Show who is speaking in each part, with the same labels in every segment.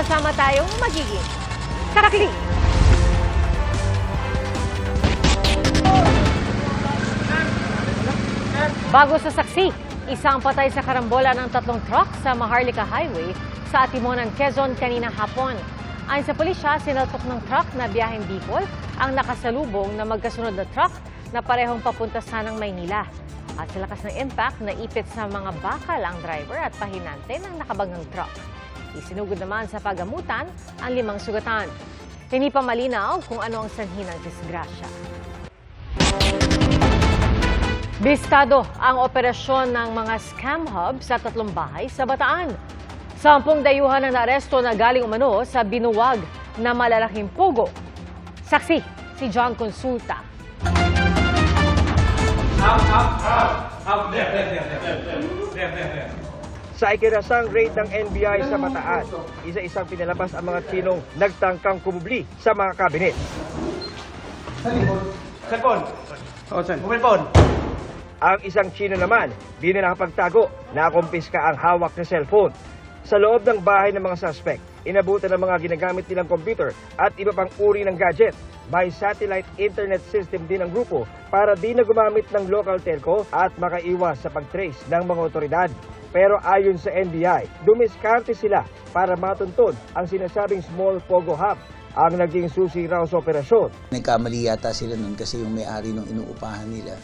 Speaker 1: Sama-sama tayong magiging sarakli. Bago sa saksi, isang patay sa karambola ng 3 truck sa Maharlika Highway sa Atimonan, Quezon kanina hapon. Ayon sa pulisya, sinaltok ng truck na biyaheng Bicol ang nakasalubong na magkasunod na truck na parehong papunta sanang Maynila. At sa lakas ng impact, naipit sa mga bakal ang driver at pahinante ng nakabagang truck. Isinugod naman sa pagamutan ang 5 sugatan. Hindi pa malinaw kung ano ang sanhi ng disgrasya. Bistado ang operasyon ng mga scam hub sa 3 bahay sa Bataan. 10 dayuhan ang naaresto na galing umano sa binuwag na malalaking pogo. Saksi, si John Consulta.
Speaker 2: Sa ikinasang raid ng NBI sa Bataan, isa-isang pinalabas ang mga Chinong nagtangkang kumubli sa mga kabinet. Cellphone. Mobile phone. Ang isang Chino naman, di na nakapagtago, nakumpiska ang hawak na cellphone. Sa loob ng bahay ng mga suspect, inabutan ng mga ginagamit nilang computer at iba pang uri ng gadget. May satellite internet system din ang grupo para di na gumamit ng local telco at makaiwas sa pag-trace ng mga otoridad. Pero ayon sa NBI, dumiskarte sila para matuntun ang sinasabing small pogo hub ang naging susi raw sa operasyon.
Speaker 3: Nagkamali yata sila nun kasi yung may-ari ng inuupahan nila,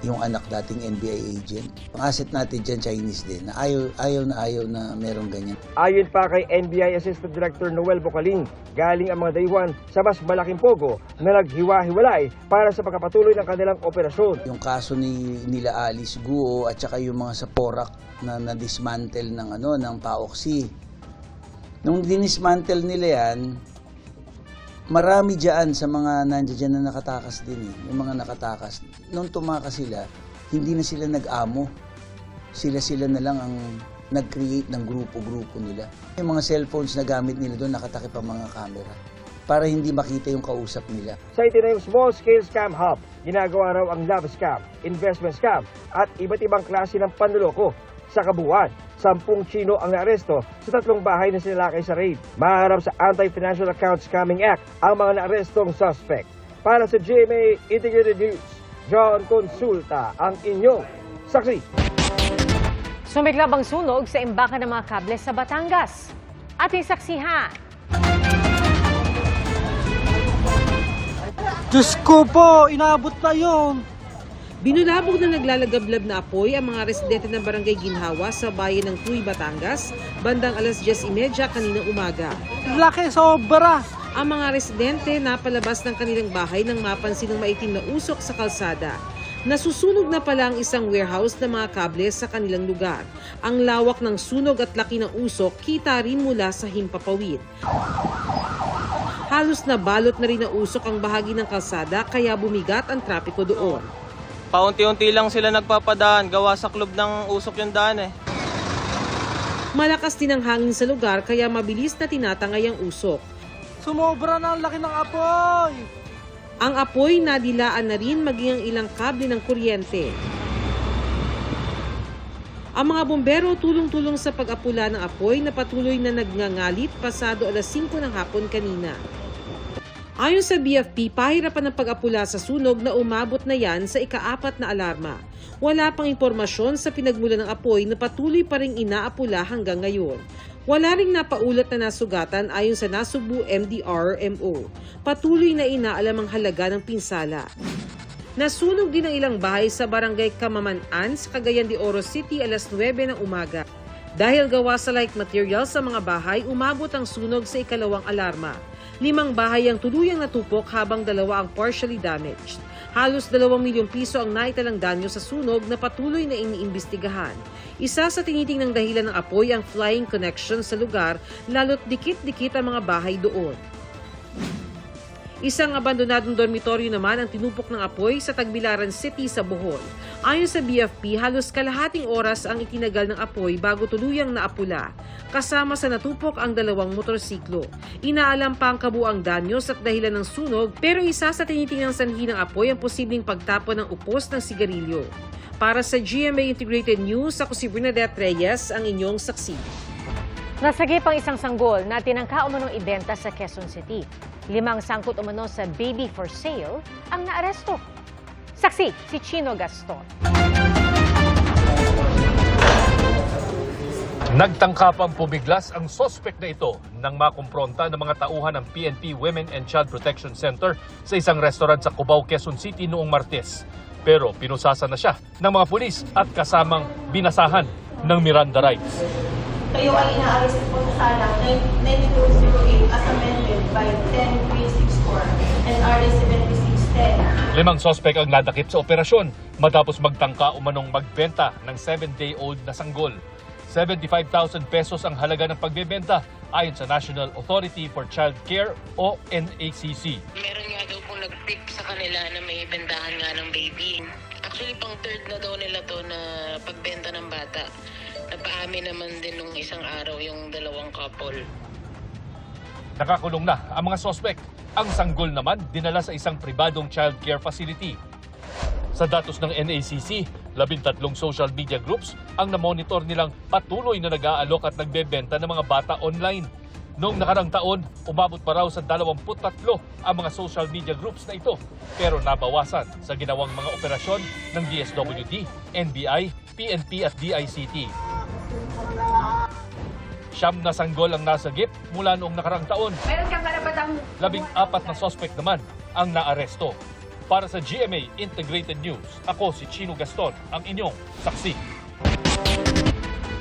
Speaker 3: yung anak dating NBI agent. Ang asset natin dyan, Chinese din, na ayaw na merong ganyan.
Speaker 2: Ayon pa kay NBI Assistant Director Noel Bocaling, galing ang mga dayuhan sa mas malaking pogo na naghiwa-hiwalay para sa pagkapatuloy ng kanilang operasyon.
Speaker 3: Yung kaso nila Alice Guo at saka yung mga sa Porac na dismantle ng Paoxi. Nung dinismantle nila yan, marami dyan sa mga nandiyan na nakatakas din eh. Yung mga nakatakas. Nung tumakas sila, hindi na sila nag-amo. Sila na lang ang nag-create ng grupo-grupo nila. Yung mga cellphones na gamit nila doon, nakatakip ang mga camera para hindi makita yung kausap nila.
Speaker 2: Sa itinayong small-scale scam hub, ginagawa raw ang love scam, investment scam at iba't ibang klase ng panloloko. Sa kabuuan, 10 Chino ang naaresto sa 3 bahay na sinalakay sa raid. Maharap sa Anti-Financial Account Scamming Act ang mga naarestong suspect. Para sa GMA Integrated News, John Consulta ang inyong saksi.
Speaker 1: Sumiklab ang sunog sa imbakan ng mga kable sa Batangas. Ating saksihan.
Speaker 4: Diyos ko po, inaabot na yun.
Speaker 5: Binulabog na naglalagablab na apoy ang mga residente ng Barangay Ginhawa sa bayan ng Tuy, Batangas, bandang alas 10:30 kaninang umaga.
Speaker 4: Laki sobra.
Speaker 5: Ang mga residente napalabas ng kanilang bahay nang mapansin ng maitim na usok sa kalsada. Nasusunog na pala ang isang warehouse na mga kable sa kanilang lugar. Ang lawak ng sunog at laki ng usok kita rin mula sa himpapawid. Halos nabalot na rin ng usok ang bahagi ng kalsada kaya bumigat ang trapiko doon.
Speaker 6: Paunti-unti lang sila nagpapadaan, gawa sa club ng usok yung daan eh.
Speaker 5: Malakas din ang hangin sa lugar kaya mabilis na tinatangay ang usok.
Speaker 4: Sumobra na ang laki ng apoy.
Speaker 5: Ang apoy nadilaan na rin maging ang ilang kable ng kuryente. Ang mga bombero tulong-tulong sa pag-apula ng apoy na patuloy na nagngangalit pasado alas 5 ng hapon kanina. Ayon sa BFP, pahirapan ng pag-apula sa sunog na umabot na yan sa ika-4 na alarma. Wala pang impormasyon sa pinagmulan ng apoy na patuloy pa ring inaapula hanggang ngayon. Wala ring napaulat na nasugatan ayon sa Nasugbu MDR-MO. Patuloy na inaalam ang halaga ng pinsala. Nasunog din ang ilang bahay sa barangay Kamaman-an sa Cagayan de Oro City alas 9 ng umaga. Dahil gawa sa light material sa mga bahay, umabot ang sunog sa ikalawang alarma. 5 bahay ang tuluyang natupok habang 2 ang partially damaged. Halos 2 milyong piso ang naitalang danyo sa sunog na patuloy na iniimbestigahan. Isa sa tinitingnang dahilan ng apoy ang flying connection sa lugar, lalo't dikit-dikit ang mga bahay doon. Isang abandonadong dormitoryo naman ang tinupok ng apoy sa Tagbilaran City sa Bohol. Ayon sa BFP, halos kalahating oras ang itinagal ng apoy bago tuluyang naapula. Kasama sa natupok ang 2 motorsiklo. Inaalam pa ang kabuang danyos at dahilan ng sunog, pero isa sa tinitingnang sanhi ng apoy ang posibleng pagtapon ng upos ng sigarilyo. Para sa GMA Integrated News, ako si Bernadette Reyes, ang inyong saksi.
Speaker 1: Nasagip ang isang sanggol na tinangka umanong ibenta sa Quezon City. 5 sangkot umano sa baby for sale ang naaresto. Saksi, si Chino Gaston.
Speaker 7: Nagtangkapang pumiglas ang sospek na ito nang makumpronta ng mga tauhan ng PNP Women and Child Protection Center sa isang restaurant sa Cubao, Quezon City noong Martes. Pero pinusasa na siya ng mga pulis at kasamang binasahan ng Miranda rights.
Speaker 8: Kayo ay ina-arrest po sa salang 9208 as amended by 10364 and RA 7610.
Speaker 7: 5 sospek ang nadakip sa operasyon matapos magtangka umanong magbenta ng 7-day-old na sanggol. 75,000 pesos ang halaga ng pagbebenta ayon sa National Authority for Child Care o NACC.
Speaker 9: Meron nga daw pong nag-tip sa kanila na may bentahan nga ng baby. Actually, pang third na daw nila to na pagbenta ng bata. Napaamin naman din nung isang araw yung dalawang couple.
Speaker 7: Nakakulong na ang mga sospek. Ang sanggol naman dinala sa isang pribadong child care facility. Sa datos ng NACC, 13 social media groups ang namonitor nilang patuloy na nag-aalok at nagbebenta ng mga bata online. Noong nakarang taon, umabot pa raw sa 23 ang mga social media groups na ito. Pero nabawasan sa ginawang mga operasyon ng DSWD, NBI, PNP at DICT. 9 na sanggol ang nasagip mula noong nakarang taon. 14 na sospek naman ang naaresto. Para sa GMA Integrated News, ako si Chino Gaston, ang inyong saksi.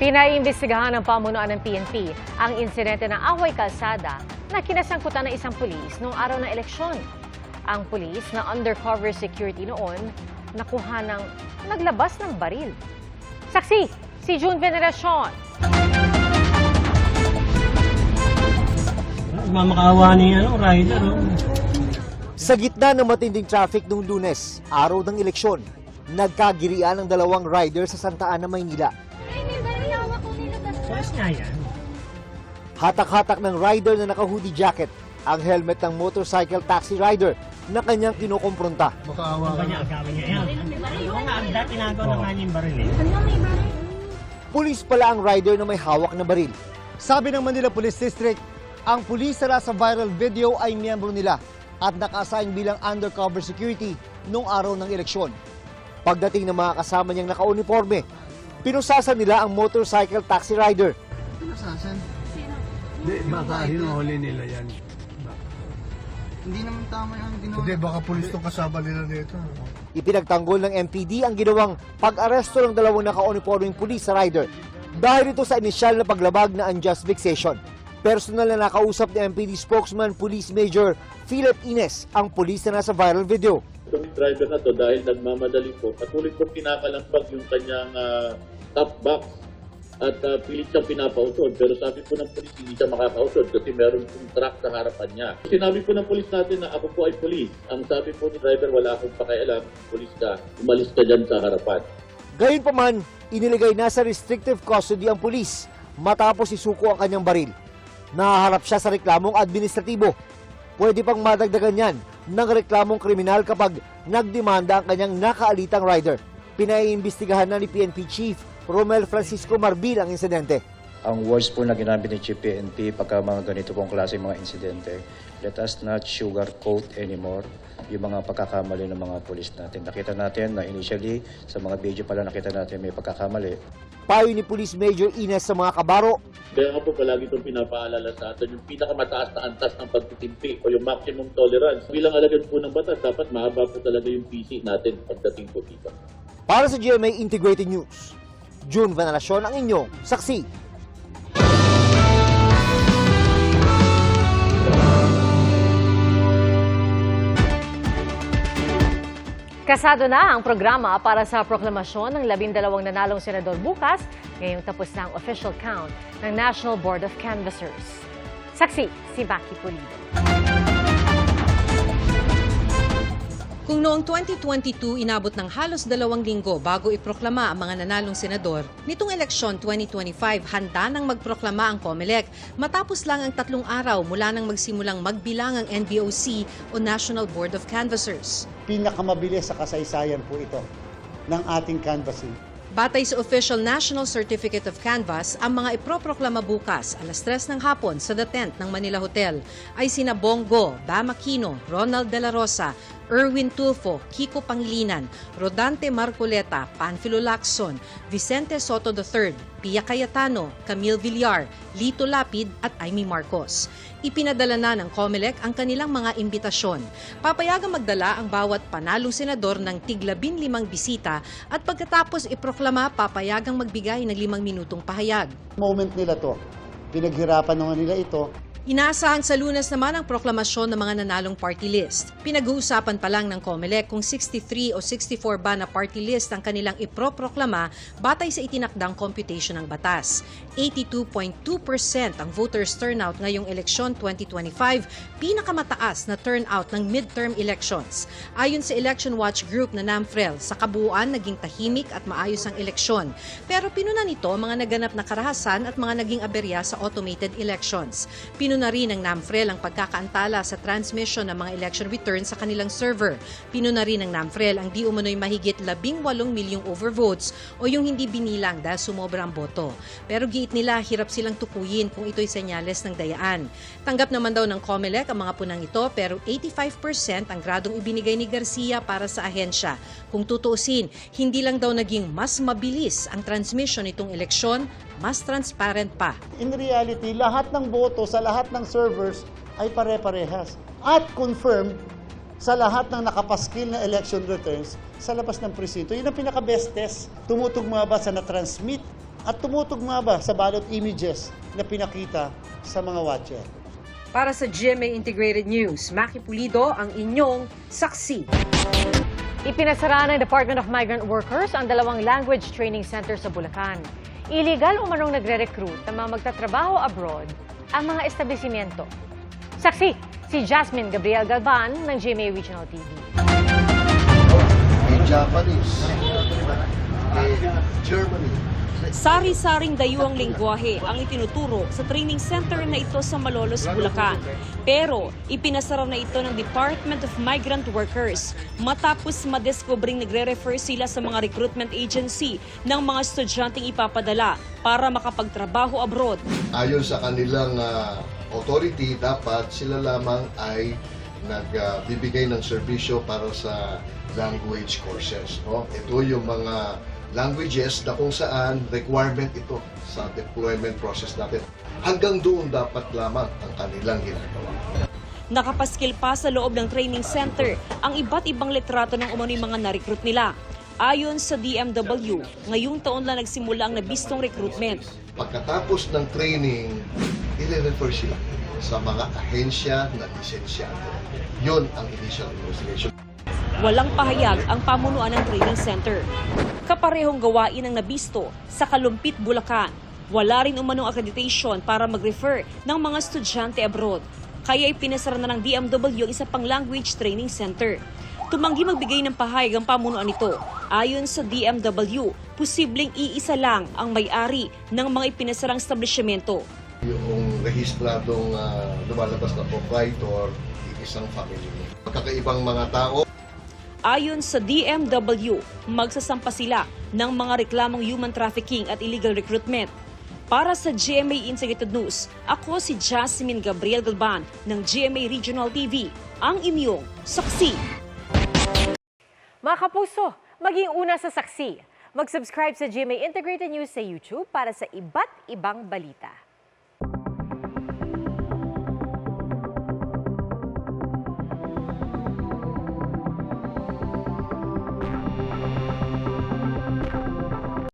Speaker 1: Pinaiimbestigahan ng pamunuan ng PNP ang insidente ng away kalsada na kinasangkutan ng isang pulis noong araw ng eleksyon. Ang pulis na undercover security noon nakuha ng naglabas ng baril. Saksi, si June Veneracion.
Speaker 4: Mamakaawa ni rider.
Speaker 10: Sa gitna ng matinding traffic noong Lunes, araw ng eleksyon, nagkagirian ang 2 rider sa Santa Ana, Maynila. Hatak-hatak ng rider na naka-hoodie jacket ang helmet ng motorcycle taxi rider na kanyang kinukumpronta. Pulis pala ang rider na may hawak na baril. Sabi ng Manila Police District, ang pulis na nasa viral video ay miyembro nila at naka-assign bilang undercover security noong araw ng eleksyon. Pagdating ng mga kasama niyang naka-uniforme, pinusasan nila ang motorcycle taxi rider.
Speaker 11: Pinusasan? Baka hinuhuli nila yan. Hindi naman tama yung ginawa. Hindi, baka pulis itong kasama nila dito.
Speaker 10: Ipinagtanggol ng MPD ang ginawang pag-aresto ng 2 naka-uniformeng pulis sa rider dahil ito sa inisyal na paglabag na unjust vexation. Personal na nakausap ni MPD spokesman Police Major Philip Ines ang pulis na nasa viral video.
Speaker 12: Itong driver na to dahil nagmamadali po, patuloy po pinakalampag yung kanyang top box at pilit siyang pinapausod. Pero sabi po ng pulis, hindi siya makakausod kasi meron pong truck sa harapan niya. Sinabi po ng pulis natin na ako po ay pulis. Ang sabi po ni driver, wala akong pakialam, pulis ka, umalis ka dyan sa harapan.
Speaker 10: Gayunpaman, iniligay na sa restrictive custody ang pulis matapos isuko ang kanyang baril. Nahaharap siya sa reklamong administratibo. Pwede pang madagdagan yan ng reklamong kriminal kapag nagdemanda ang kanyang nakaalitang rider. Pinaiimbestigahan na ni PNP Chief Romel Francisco Marbil ang insidente.
Speaker 13: Ang words po na ginamit ni Chief PNP pagka mga ganito pong klase mga insidente, let us not sugarcoat anymore yung mga pagkakamali ng mga pulis natin. Nakita natin na initially sa mga video pala nakita natin may pagkakamali.
Speaker 10: Payo ni Police Major Ines sa mga kabaro.
Speaker 12: Kaya nga po palagi itong pinapaalala sa atin yung pinakamataas na antas ng pagtitimpi o yung maximum tolerance. Bilang alagad po ng batas, dapat mahaba po talaga yung PC natin pagdating po dito.
Speaker 10: Para sa GMA Integrated News, June Veneracion ang inyong saksi.
Speaker 1: Kasado na ang programa para sa proklamasyon ng 12 nanalong senador bukas, ngayong tapos na ang official count ng National Board of Canvassers. Saksi, si Maki Pulido.
Speaker 5: Kung noong 2022 inabot ng halos 2 linggo bago iproklama ang mga nanalong senador, nitong eleksyon 2025 handa nang magproklama ang COMELEC matapos lang ang 3 araw mula nang magsimulang magbilang ang NBOC o National Board of Canvassers.
Speaker 11: Pinakamabilis sa kasaysayan po ito ng ating canvassing.
Speaker 14: Batay sa official National Certificate of Canvass, ang mga iproproklama bukas alas 3 ng hapon sa The Tent ng Manila Hotel ay sina Bongo, Bam Aquino, Ronald De La Rosa, Erwin Tulfo, Kiko Pangilinan, Rodante Marcoleta, Panfilo Lacson, Vicente Soto III, Pia Cayetano, Camille Villar, Lito Lapid at Amy Marcos. Ipinadala na ng COMELEC ang kanilang mga imbitasyon. Papayagang magdala ang bawat panalong senador ng tig-15 bisita at pagkatapos iproklama, papayagang magbigay ng 5 minutong pahayag.
Speaker 11: Moment nila to. Pinaghirapan naman nila ito.
Speaker 14: Inaasahan sa Lunes naman ang proklamasyon ng mga nanalong party list. Pinag-uusapan pa lang ng COMELEC kung 63 o 64 ba na party list ang kanilang iproproklama batay sa itinakdang computation ng batas. 82.2% ang voters turnout ngayong eleksyon 2025, pinakamataas na turnout ng midterm elections. Ayon sa Election Watch Group na NAMFREL, sa kabuuan naging tahimik at maayos ang eleksyon. Pero pinuna nito mga naganap na karahasan at mga naging aberya sa automated elections. Pinuna rin ng NAMFREL ang pagkakaantala sa transmission ng mga election returns sa kanilang server. Pinuna rin ng NAMFREL ang di umano'y mahigit 18 milyong overvotes o yung hindi binilang dahil sumobra ang boto. Pero giit nila, hirap silang tukuyin kung ito'y senyales ng dayaan. Tanggap naman daw ng COMELEC ang mga punang ito pero 85% ang gradong ibinigay ni Garcia para sa ahensya. Kung tutuusin, hindi lang daw naging mas mabilis ang transmission nitong eleksyon, mas transparent pa.
Speaker 11: In reality, lahat ng boto sa lahat ng servers ay pare-parehas. At confirmed sa lahat ng nakapaskil na election returns sa labas ng presinto. Yun ang pinaka-best test. Tumutugma ba sa na-transmit at tumutugma ba sa ballot images na pinakita sa mga watcher.
Speaker 14: Para sa GMA Integrated News, Maki Pulido ang inyong saksi.
Speaker 1: Ipinasara ng Department of Migrant Workers ang 2 language training center sa Bulacan. Illegal umanong nagre-recruit ng mga magtatrabaho abroad ang mga establishmento. Saksi, si Jasmine Gabriel Galvan ng GMA Regional TV.
Speaker 11: Japanese, Germany.
Speaker 15: Sari-saring dayuhang lengguwahe ang itinuturo sa training center na ito sa Malolos, Bulacan. Pero ipinasara na ito ng Department of Migrant Workers matapos madeskobring nagre-refer sila sa mga recruitment agency ng mga estudyanteng ipapadala para makapagtrabaho abroad.
Speaker 16: Ayon sa kanilang authority, dapat sila lamang ay nagbibigay ng serbisyo para sa language courses. No? Ito yung mga languages na kung saan requirement ito sa deployment process natin. Hanggang doon dapat lamang ang kanilang ginagawa.
Speaker 15: Nakapaskil pa sa loob ng training center ang iba't ibang litrato ng umano'y mga na-recruit nila. Ayon sa DMW, ngayong taon lang nagsimula ang nabistong recruitment.
Speaker 16: Pagkatapos ng training, i-refer sila sa mga ahensya na lisensyado. Yun ang initial investigation.
Speaker 15: Walang pahayag ang pamunuan ng training center. Kaparehong gawain ang nabisto sa Kalumpit, Bulacan. Wala rin umanong accreditation para mag-refer ng mga estudyante abroad. Kaya ipinasara na ng DMW ang isa pang language training center. Tumanggi magbigay ng pahayag ang pamunuan nito. Ayon sa DMW, posibleng iisa lang ang may-ari ng mga ipinasarang establishmento.
Speaker 16: Yung rehistradong lumalabas na proprietor, isang family. Kakaibang mga tao.
Speaker 15: Ayon sa DMW, magsasampa sila ng mga reklamong human trafficking at illegal recruitment. Para sa GMA Integrated News, ako si Jasmine Gabriel Galban ng GMA Regional TV, ang inyong saksi.
Speaker 1: Mga kapuso, maging una sa saksi. Mag-subscribe sa GMA Integrated News sa YouTube para sa iba't ibang balita.